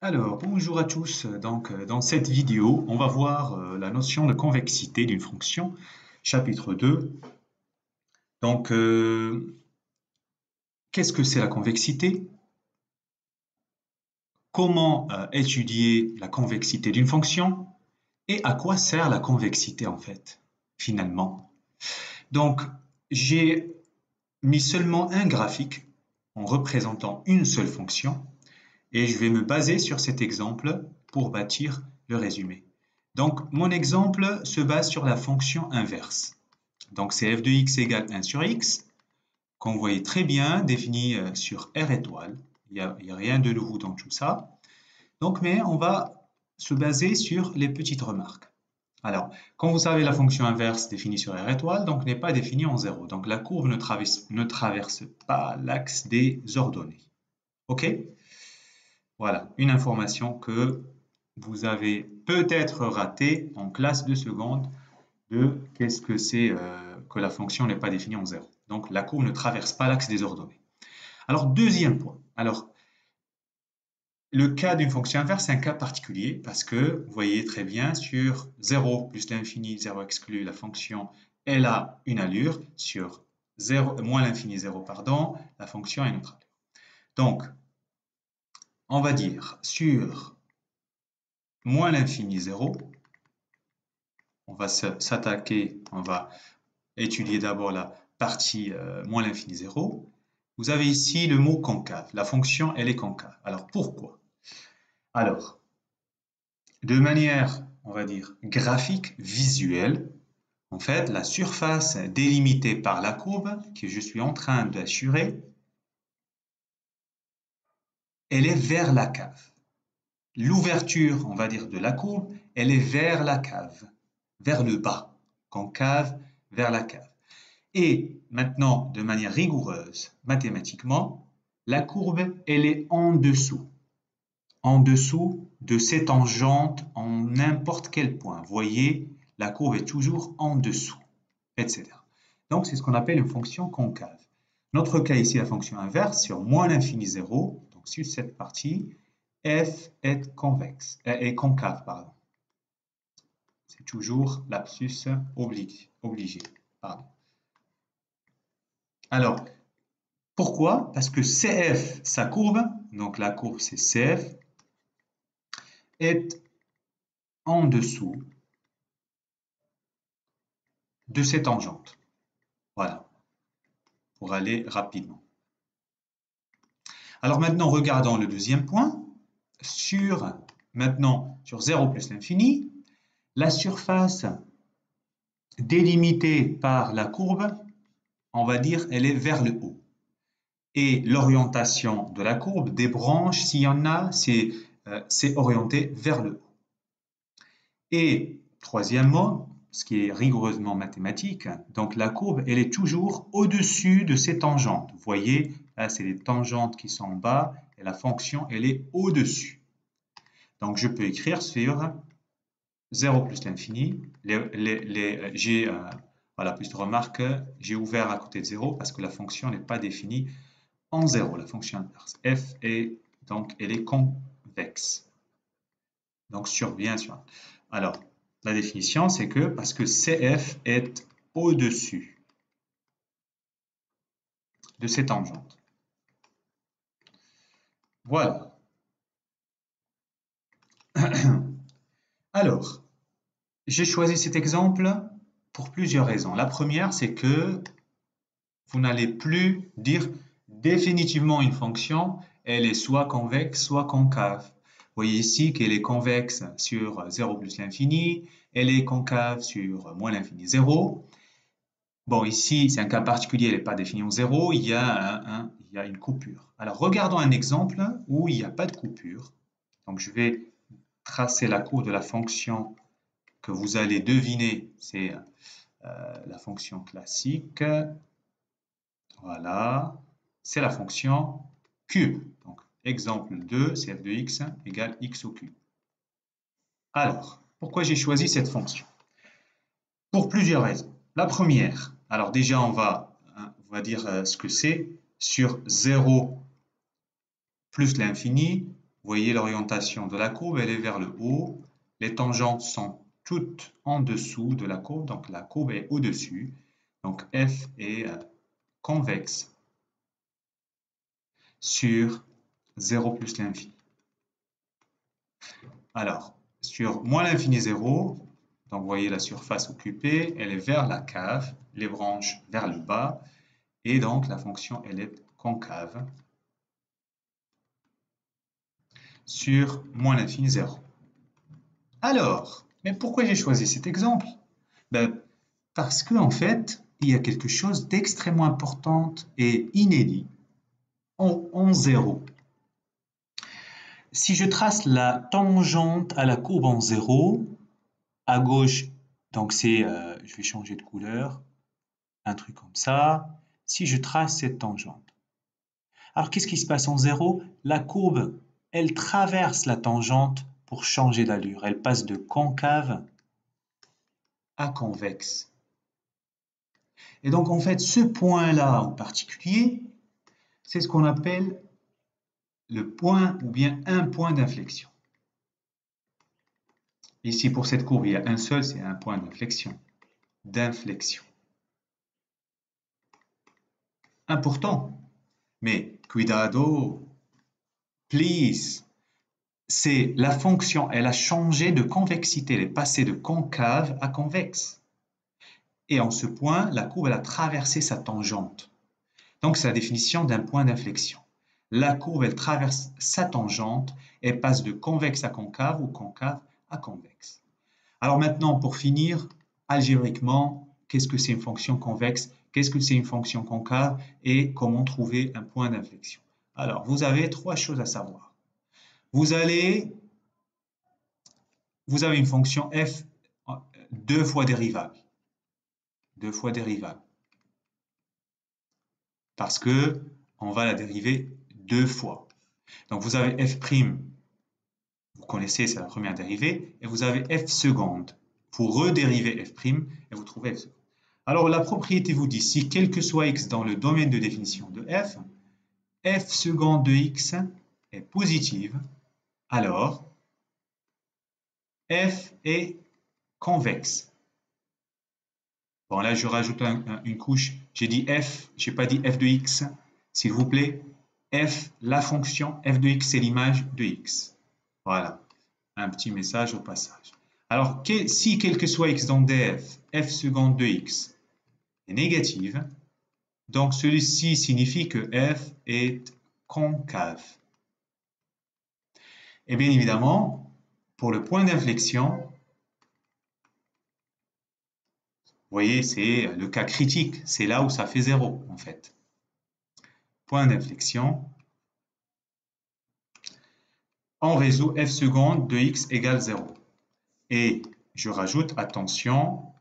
Alors, bonjour à tous. Donc, dans cette vidéo, on va voir la notion de convexité d'une fonction, chapitre 2. Donc, qu'est-ce que c'est la convexité? Comment étudier la convexité d'une fonction? Et à quoi sert la convexité en fait, finalement? Donc, j'ai mis seulement un graphique en représentant une seule fonction et je vais me baser sur cet exemple pour bâtir le résumé. Donc, mon exemple se base sur la fonction inverse. Donc, c'est f de x égale 1 sur x, qu'on voyait très bien défini sur R étoile. Il n'y a rien de nouveau dans tout ça. Donc, mais on va se baser sur les petites remarques. Alors, comme vous savez, la fonction inverse définie sur R étoile, donc n'est pas définie en 0. Donc, la courbe ne traverse pas l'axe des ordonnées. OK? Voilà, une information que vous avez peut-être ratée en classe de seconde de qu'est-ce que c'est que la fonction n'est pas définie en 0. Donc la courbe ne traverse pas l'axe des ordonnées. Alors deuxième point. Alors le cas d'une fonction inverse, c'est un cas particulier parce que vous voyez très bien sur 0 plus l'infini, 0 exclu, la fonction elle a une allure, sur 0, moins l'infini 0, pardon, la fonction a une autre allure. Donc on va dire sur moins l'infini 0, on va s'attaquer, on va étudier d'abord la partie moins l'infini 0. Vous avez ici le mot concave. La fonction, elle est concave. Alors, pourquoi? Alors, de manière, on va dire, graphique, visuelle, en fait, la surface délimitée par la courbe que je suis en train d'assurer, elle est vers la cave. L'ouverture, on va dire, de la courbe, elle est vers la cave, vers le bas, concave, vers la cave. Et maintenant, de manière rigoureuse, mathématiquement, la courbe, elle est en dessous de ces tangentes en n'importe quel point. Vous voyez, la courbe est toujours en dessous, etc. Donc, c'est ce qu'on appelle une fonction concave. Notre cas ici, la fonction inverse, sur moins l'infini 0, donc sur cette partie, f est convexe, est concave, pardon. C'est toujours lapsus obligé. Pardon. Alors, pourquoi? Parce que CF, sa courbe, donc la courbe c'est CF, est en dessous de ces tangentes. Voilà, pour aller rapidement. Alors maintenant, regardons le deuxième point. Maintenant, sur 0 plus l'infini, la surface délimitée par la courbe, on va dire, elle est vers le haut. Et l'orientation de la courbe, des branches, s'il y en a, c'est orienté vers le haut. Et troisièmement, ce qui est rigoureusement mathématique, donc la courbe, elle est toujours au-dessus de ces tangentes. Vous voyez, là, c'est les tangentes qui sont en bas, et la fonction, elle est au-dessus. Donc, je peux écrire sur 0 plus l'infini, j'ai, voilà, petite remarque, j'ai ouvert à côté de 0 parce que la fonction n'est pas définie en 0, la fonction inverse. F est, donc, elle est convexe. Donc, bien sûr. Alors, la définition, c'est que parce que CF est au-dessus de ces tangentes. Voilà. Alors, j'ai choisi cet exemple pour plusieurs raisons. La première, c'est que vous n'allez plus dire définitivement une fonction, elle est soit convexe, soit concave. Vous voyez ici qu'elle est convexe sur 0 plus l'infini, elle est concave sur moins l'infini 0. Bon, ici, c'est un cas particulier, elle n'est pas définie en 0, il y a une coupure. Alors, regardons un exemple où il n'y a pas de coupure. Donc, je vais tracer la courbe de la fonction que vous allez deviner, c'est la fonction classique. Voilà, c'est la fonction cube. Donc, exemple 2, c'est f de x égale x au cube. Alors, pourquoi j'ai choisi cette fonction? Pour plusieurs raisons. La première, alors déjà, on va dire ce que c'est. Sur 0 plus l'infini, voyez l'orientation de la courbe, elle est vers le haut. Les tangentes sont toutes en dessous de la courbe, donc la courbe est au-dessus. Donc f est convexe sur 0 plus l'infini. Alors, sur moins l'infini 0, donc vous voyez la surface occupée, elle est vers la cave, les branches vers le bas, et donc la fonction elle est concave sur moins l'infini 0. Alors, mais pourquoi j'ai choisi cet exemple? Ben, parce qu'en fait, il y a quelque chose d'extrêmement important et inédit en 0. Si je trace la tangente à la courbe en 0, à gauche, donc c'est, je vais changer de couleur, un truc comme ça, si je trace cette tangente. Alors qu'est-ce qui se passe en 0? La courbe, elle traverse la tangente pour changer d'allure. Elle passe de concave à convexe. Et donc en fait, ce point-là en particulier, c'est ce qu'on appelle le point ou bien un point d'inflexion. Ici, pour cette courbe, il y a un seul, c'est un point d'inflexion. Important. Mais, cuidado, please. C'est la fonction, elle a changé de convexité, elle est passée de concave à convexe. Et en ce point, la courbe, elle a traversé sa tangente. Donc, c'est la définition d'un point d'inflexion. La courbe, elle traverse sa tangente et passe de convexe à concave ou concave à convexe. Alors maintenant, pour finir, algébriquement, qu'est-ce que c'est une fonction convexe? Qu'est-ce que c'est une fonction concave? Et comment trouver un point d'inflexion? Alors, vous avez trois choses à savoir. Vous avez une fonction f deux fois dérivable. Parce que on va la dériver deux fois. Donc vous avez f', vous connaissez, c'est la première dérivée, et vous avez f seconde. Vous redérivez f' et vous trouvez f seconde. Alors la propriété vous dit, si quel que soit x dans le domaine de définition de f seconde de x est positive, alors f est convexe. Bon, là, je rajoute une couche. J'ai dit f, je n'ai pas dit f de x. S'il vous plaît, f, la fonction, f de x, c'est l'image de x. Voilà, un petit message au passage. Alors, si quel que soit x dans df, f seconde de x est négative, donc celui-ci signifie que f est concave. Et bien évidemment, pour le point d'inflexion, vous voyez, c'est le cas critique, c'est là où ça fait 0 en fait. Point d'inflexion, on résout f seconde de x égale 0. Et je rajoute, attention,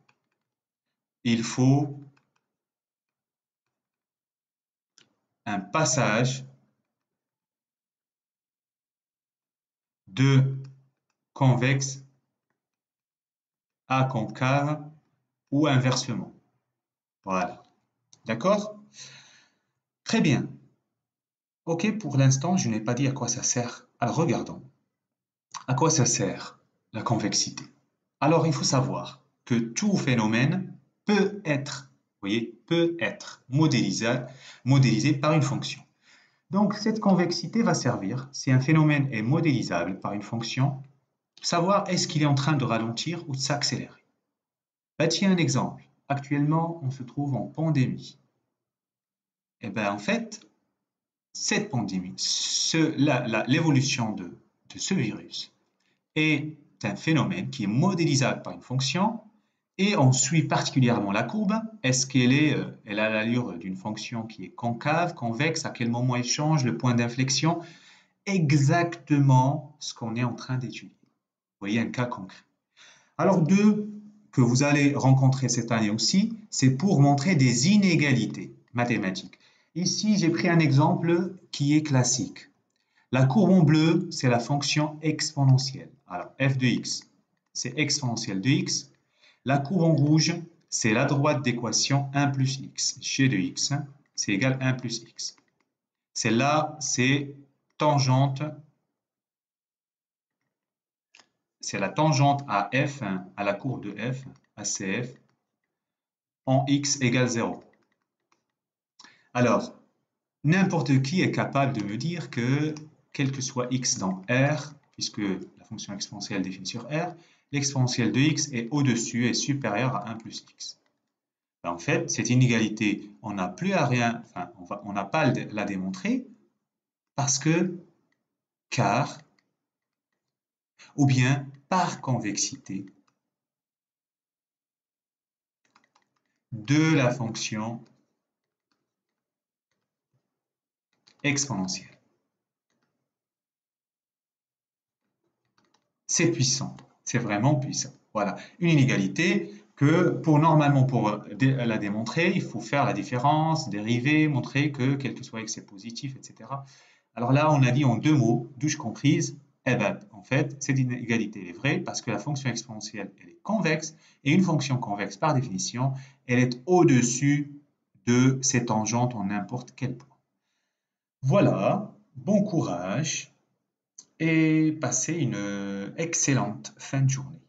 il faut un passage de convexe à concave ou inversement. Voilà. D'accord? Très bien. Ok, pour l'instant, je n'ai pas dit à quoi ça sert. Alors, regardons. À quoi ça sert la convexité? Alors, il faut savoir que tout phénomène peut être, vous voyez, peut être modélisé par une fonction. Donc, cette convexité va servir, si un phénomène est modélisable par une fonction, savoir est-ce qu'il est en train de ralentir ou de s'accélérer. Bah, tiens un exemple. Actuellement, on se trouve en pandémie. Et bien, en fait, cette pandémie, l'évolution de ce virus est un phénomène qui est modélisable par une fonction et on suit particulièrement la courbe. Est-ce elle a l'allure d'une fonction qui est concave, convexe, à quel moment elle change, le point d'inflexion? Exactement ce qu'on est en train d'étudier. Vous voyez un cas concret. Alors, deux que vous allez rencontrer cette année aussi, c'est pour montrer des inégalités mathématiques. Ici, j'ai pris un exemple qui est classique. La courbe en bleu, c'est la fonction exponentielle. Alors, f de x, c'est exponentielle de x. La courbe en rouge, c'est la droite d'équation 1 plus x. G de x, c'est égal à 1 plus x. Celle-là, c'est tangente c'est la tangente à f, à la courbe de f, à CF, en x égale 0. Alors, n'importe qui est capable de me dire que, quel que soit x dans R, puisque la fonction exponentielle définie sur R, l'exponentielle de x est au-dessus et supérieure à 1 plus x. Ben, en fait, cette inégalité, on n'a plus à rien, enfin, on n'a pas à la démontrer, parce que, car, ou bien par convexité de la fonction exponentielle. C'est puissant, c'est vraiment puissant. Voilà, une inégalité que normalement pour la démontrer, il faut faire la différence, dériver, montrer que quel que soit x c'est positif, etc. Alors là, on a dit en 2 mots, douche comprise, eh ben, en fait, cette inégalité est vraie parce que la fonction exponentielle, elle est convexe, et une fonction convexe, par définition, elle est au-dessus de ses tangentes en n'importe quel point. Voilà, bon courage et passez une excellente fin de journée.